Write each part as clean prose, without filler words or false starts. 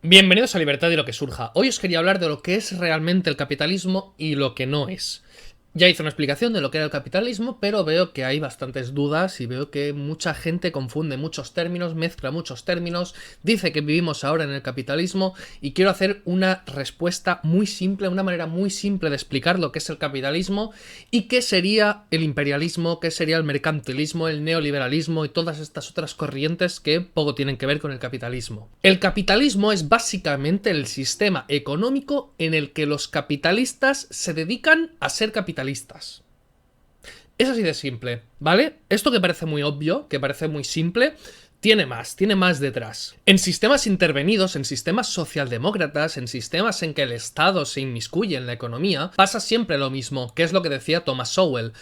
Bienvenidos a Libertad y lo que surja. Hoy os quería hablar de lo que es realmente el capitalismo y lo que no es. Ya hice una explicación de lo que era el capitalismo, pero veo que hay bastantes dudas y veo que mucha gente confunde muchos términos, mezcla muchos términos, dice que vivimos ahora en el capitalismo y quiero hacer una respuesta muy simple, una manera muy simple de explicar lo que es el capitalismo y qué sería el imperialismo, qué sería el mercantilismo, el neoliberalismo y todas estas otras corrientes que poco tienen que ver con el capitalismo. El capitalismo es básicamente el sistema económico en el que los capitalistas se dedican a ser capitalistas. Es así de simple, ¿vale? Esto que parece muy obvio, que parece muy simple, tiene más detrás. En sistemas intervenidos, en sistemas socialdemócratas, en sistemas en que el Estado se inmiscuye en la economía, pasa siempre lo mismo, que es lo que decía Thomas Sowell.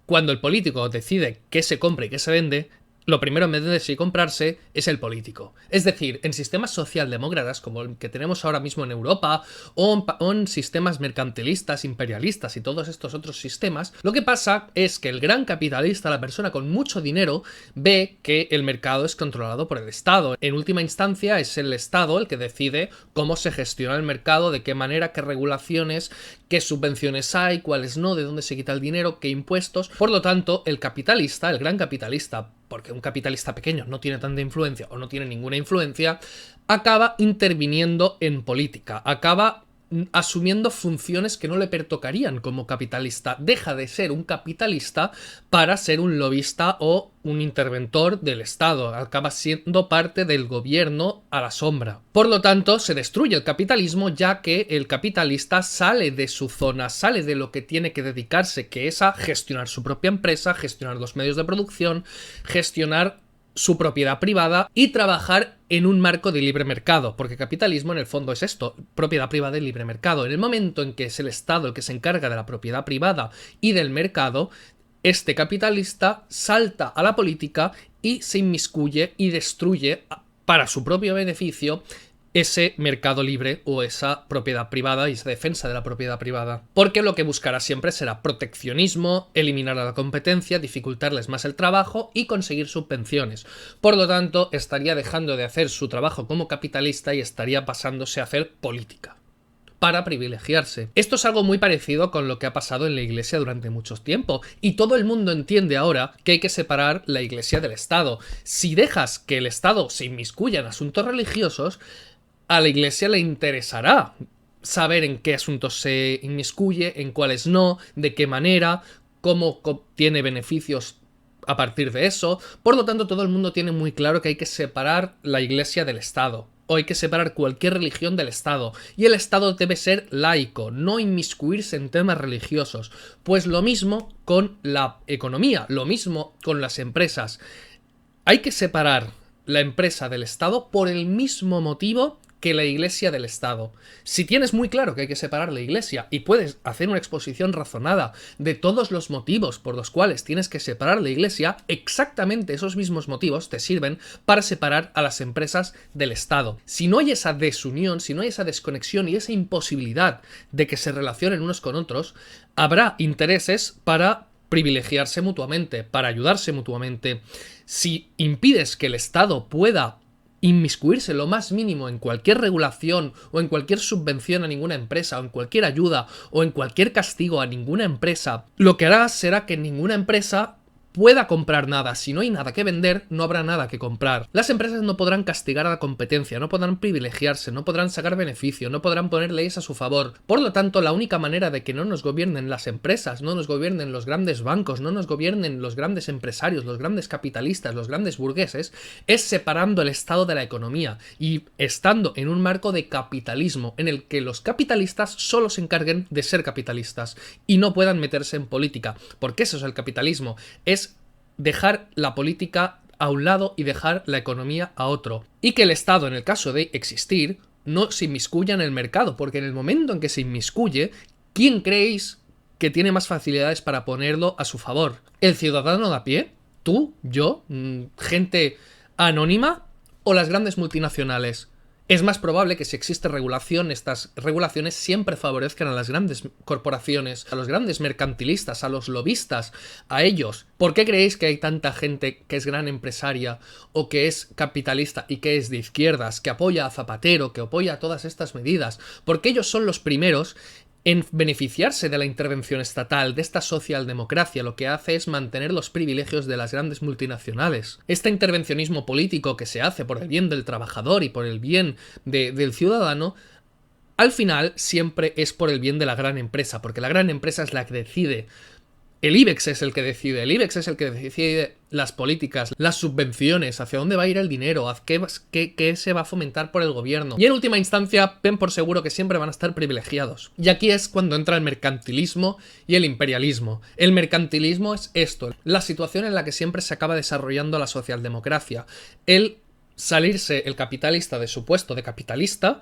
Cuando el político decide qué se compra y qué se vende, lo primero en vez de decidir comprarse es el político. Es decir, en sistemas socialdemócratas como el que tenemos ahora mismo en Europa, o en sistemas mercantilistas, imperialistas y todos estos otros sistemas, lo que pasa es que el gran capitalista, la persona con mucho dinero, ve que el mercado es controlado por el Estado. En última instancia es el Estado el que decide cómo se gestiona el mercado, de qué manera, qué regulaciones, qué subvenciones hay, cuáles no, de dónde se quita el dinero, qué impuestos. Por lo tanto, el capitalista, el gran capitalista, porque un capitalista pequeño no tiene tanta influencia o no tiene ninguna influencia, acaba interviniendo en política, acaba asumiendo funciones que no le pertocarían como capitalista. Deja de ser un capitalista para ser un lobista o un interventor del Estado. Acaba siendo parte del gobierno a la sombra. Por lo tanto, se destruye el capitalismo, ya que el capitalista sale de su zona, sale de lo que tiene que dedicarse, que es a gestionar su propia empresa, gestionar los medios de producción, gestionar su propiedad privada y trabajar en un marco de libre mercado, porque capitalismo en el fondo es esto, propiedad privada y libre mercado. En el momento en que es el Estado el que se encarga de la propiedad privada y del mercado, este capitalista salta a la política y se inmiscuye y destruye para su propio beneficio ese mercado libre o esa propiedad privada y esa defensa de la propiedad privada. Porque lo que buscará siempre será proteccionismo, eliminar a la competencia, dificultarles más el trabajo y conseguir subvenciones. Por lo tanto, estaría dejando de hacer su trabajo como capitalista y estaría pasándose a hacer política para privilegiarse. Esto es algo muy parecido con lo que ha pasado en la Iglesia durante mucho tiempo, y todo el mundo entiende ahora que hay que separar la Iglesia del Estado. Si dejas que el Estado se inmiscuya en asuntos religiosos, a la Iglesia le interesará saber en qué asuntos se inmiscuye, en cuáles no, de qué manera, cómo obtiene beneficios a partir de eso. Por lo tanto, todo el mundo tiene muy claro que hay que separar la Iglesia del Estado, o hay que separar cualquier religión del Estado, y el Estado debe ser laico, no inmiscuirse en temas religiosos. Pues lo mismo con la economía, lo mismo con las empresas. Hay que separar la empresa del Estado por el mismo motivo que la Iglesia del Estado. Si tienes muy claro que hay que separar la Iglesia y puedes hacer una exposición razonada de todos los motivos por los cuales tienes que separar la Iglesia, exactamente esos mismos motivos te sirven para separar a las empresas del Estado. Si no hay esa desunión, si no hay esa desconexión y esa imposibilidad de que se relacionen unos con otros, habrá intereses para privilegiarse mutuamente, para ayudarse mutuamente. Si impides que el Estado pueda inmiscuirse lo más mínimo en cualquier regulación o en cualquier subvención a ninguna empresa o en cualquier ayuda o en cualquier castigo a ninguna empresa, lo que hará será que ninguna empresa pueda comprar nada. Si no hay nada que vender, no habrá nada que comprar. Las empresas no podrán castigar a la competencia, no podrán privilegiarse, no podrán sacar beneficio, no podrán poner leyes a su favor. Por lo tanto, la única manera de que no nos gobiernen las empresas, no nos gobiernen los grandes bancos, no nos gobiernen los grandes empresarios, los grandes capitalistas, los grandes burgueses, es separando el Estado de la economía y estando en un marco de capitalismo en el que los capitalistas solo se encarguen de ser capitalistas y no puedan meterse en política, porque eso es el capitalismo, es dejar la política a un lado y dejar la economía a otro. Y que el Estado, en el caso de existir, no se inmiscuya en el mercado, porque en el momento en que se inmiscuye, ¿quién creéis que tiene más facilidades para ponerlo a su favor? ¿El ciudadano de a pie? ¿Tú? ¿Yo? ¿Gente anónima? ¿O las grandes multinacionales? Es más probable que si existe regulación, estas regulaciones siempre favorezcan a las grandes corporaciones, a los grandes mercantilistas, a los lobistas, a ellos. ¿Por qué creéis que hay tanta gente que es gran empresaria o que es capitalista y que es de izquierdas, que apoya a Zapatero, que apoya todas estas medidas? Porque ellos son los primeros en beneficiarse de la intervención estatal, de esta socialdemocracia. Lo que hace es mantener los privilegios de las grandes multinacionales. Este intervencionismo político que se hace por el bien del trabajador y por el bien del ciudadano, al final siempre es por el bien de la gran empresa, porque la gran empresa es la que decide. El IBEX es el que decide, el IBEX es el que decide las políticas, las subvenciones, hacia dónde va a ir el dinero, qué se va a fomentar por el gobierno. Y en última instancia, ven por seguro que siempre van a estar privilegiados. Y aquí es cuando entra el mercantilismo y el imperialismo. El mercantilismo es esto, la situación en la que siempre se acaba desarrollando la socialdemocracia. El salirse el capitalista de su puesto de capitalista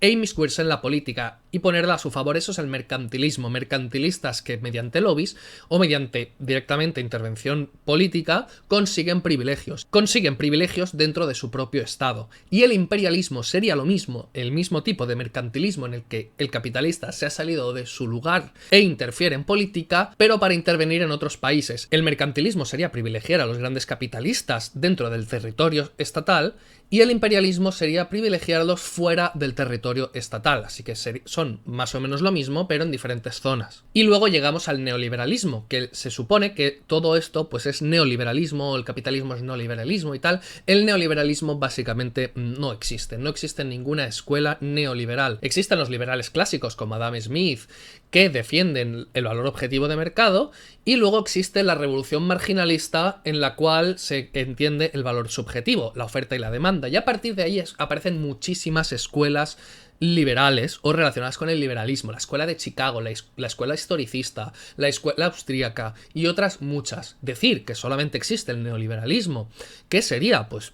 e inmiscuirse en la política y ponerla a su favor. Eso es el mercantilismo. Mercantilistas que mediante lobbies o mediante directamente intervención política consiguen privilegios. Consiguen privilegios dentro de su propio estado. Y el imperialismo sería lo mismo, el mismo tipo de mercantilismo en el que el capitalista se ha salido de su lugar e interfiere en política, pero para intervenir en otros países. El mercantilismo sería privilegiar a los grandes capitalistas dentro del territorio estatal y el imperialismo sería privilegiarlos fuera del territorio estatal. Así que son más o menos lo mismo, pero en diferentes zonas. Y luego llegamos al neoliberalismo, que se supone que todo esto pues es neoliberalismo, el capitalismo es neoliberalismo y tal. El neoliberalismo básicamente no existe. No existe ninguna escuela neoliberal. Existen los liberales clásicos como Adam Smith, que defienden el valor objetivo de mercado, y luego existe la revolución marginalista en la cual se entiende el valor subjetivo, la oferta y la demanda. Y a partir de ahí aparecen muchísimas escuelas liberales o relacionadas con el liberalismo. La escuela de Chicago, la escuela historicista, la escuela austríaca y otras muchas. Decir que solamente existe el neoliberalismo, ¿qué sería? Pues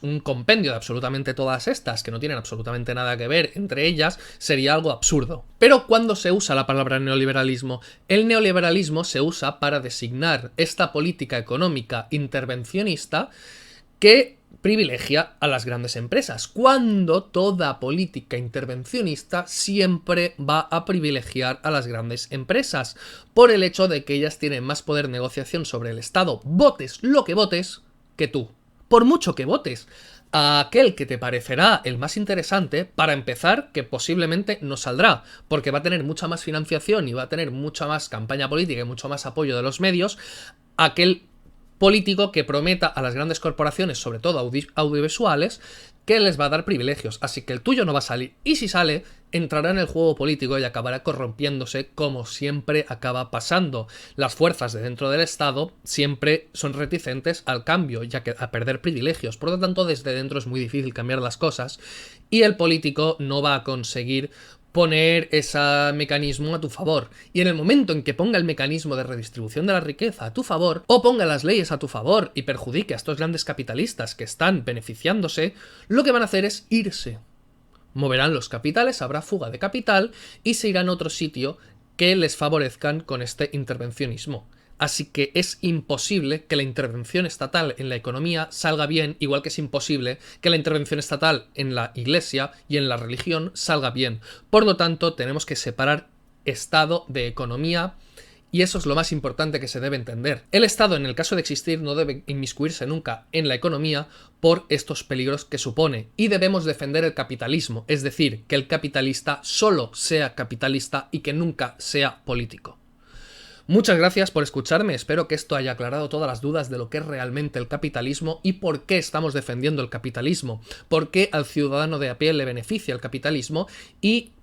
un compendio de absolutamente todas estas, que no tienen absolutamente nada que ver entre ellas, sería algo absurdo. Pero cuando se usa la palabra neoliberalismo, el neoliberalismo se usa para designar esta política económica intervencionista que privilegia a las grandes empresas, cuando toda política intervencionista siempre va a privilegiar a las grandes empresas, por el hecho de que ellas tienen más poder de negociación sobre el Estado, votes lo que votes, que tú. Por mucho que votes a aquel que te parecerá el más interesante, para empezar, que posiblemente no saldrá, porque va a tener mucha más financiación y va a tener mucha más campaña política y mucho más apoyo de los medios, aquel político que prometa a las grandes corporaciones, sobre todo audiovisuales, que les va a dar privilegios, así que el tuyo no va a salir, y si sale, entrará en el juego político y acabará corrompiéndose, como siempre acaba pasando. Las fuerzas de dentro del Estado siempre son reticentes al cambio, ya que a perder privilegios, por lo tanto desde dentro es muy difícil cambiar las cosas, y el político no va a conseguir poner ese mecanismo a tu favor. Y en el momento en que ponga el mecanismo de redistribución de la riqueza a tu favor, o ponga las leyes a tu favor y perjudique a estos grandes capitalistas que están beneficiándose, lo que van a hacer es irse. Moverán los capitales, habrá fuga de capital y se irán a otro sitio que les favorezcan con este intervencionismo. Así que es imposible que la intervención estatal en la economía salga bien, igual que es imposible que la intervención estatal en la iglesia y en la religión salga bien. Por lo tanto, tenemos que separar Estado de economía, y eso es lo más importante que se debe entender. El Estado, en el caso de existir, no debe inmiscuirse nunca en la economía por estos peligros que supone, y debemos defender el capitalismo, es decir, que el capitalista solo sea capitalista y que nunca sea político. Muchas gracias por escucharme, espero que esto haya aclarado todas las dudas de lo que es realmente el capitalismo y por qué estamos defendiendo el capitalismo, por qué al ciudadano de a pie le beneficia el capitalismo, y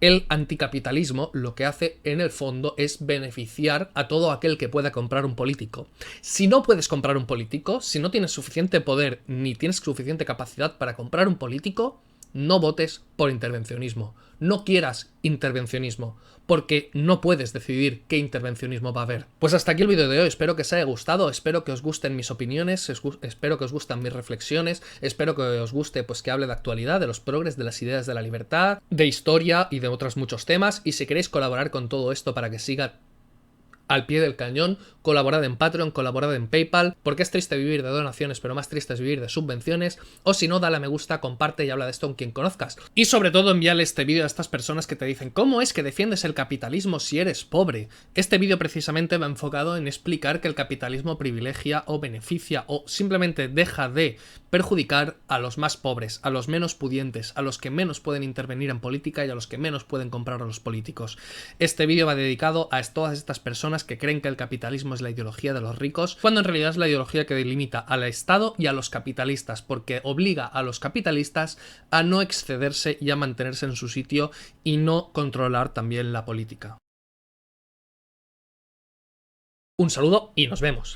el anticapitalismo lo que hace en el fondo es beneficiar a todo aquel que pueda comprar un político. Si no puedes comprar un político, si no tienes suficiente poder ni tienes suficiente capacidad para comprar un político, no votes por intervencionismo. No quieras intervencionismo, porque no puedes decidir qué intervencionismo va a haber. Pues hasta aquí el vídeo de hoy, espero que os haya gustado, espero que os gusten mis opiniones, espero que os gusten mis reflexiones, espero que os guste pues que hable de actualidad, de los progres, de las ideas de la libertad, de historia y de otros muchos temas, y si queréis colaborar con todo esto para que siga al pie del cañón, colaborad en Patreon, colaborad en PayPal, porque es triste vivir de donaciones, pero más triste es vivir de subvenciones, o si no, dale a me gusta, comparte y habla de esto con quien conozcas. Y sobre todo, envíale este vídeo a estas personas que te dicen ¿cómo es que defiendes el capitalismo si eres pobre? Este vídeo precisamente va enfocado en explicar que el capitalismo privilegia o beneficia o simplemente deja de perjudicar a los más pobres, a los menos pudientes, a los que menos pueden intervenir en política y a los que menos pueden comprar a los políticos. Este vídeo va dedicado a todas estas personas que creen que el capitalismo es la ideología de los ricos, cuando en realidad es la ideología que delimita al Estado y a los capitalistas, porque obliga a los capitalistas a no excederse y a mantenerse en su sitio y no controlar también la política. Un saludo y nos vemos.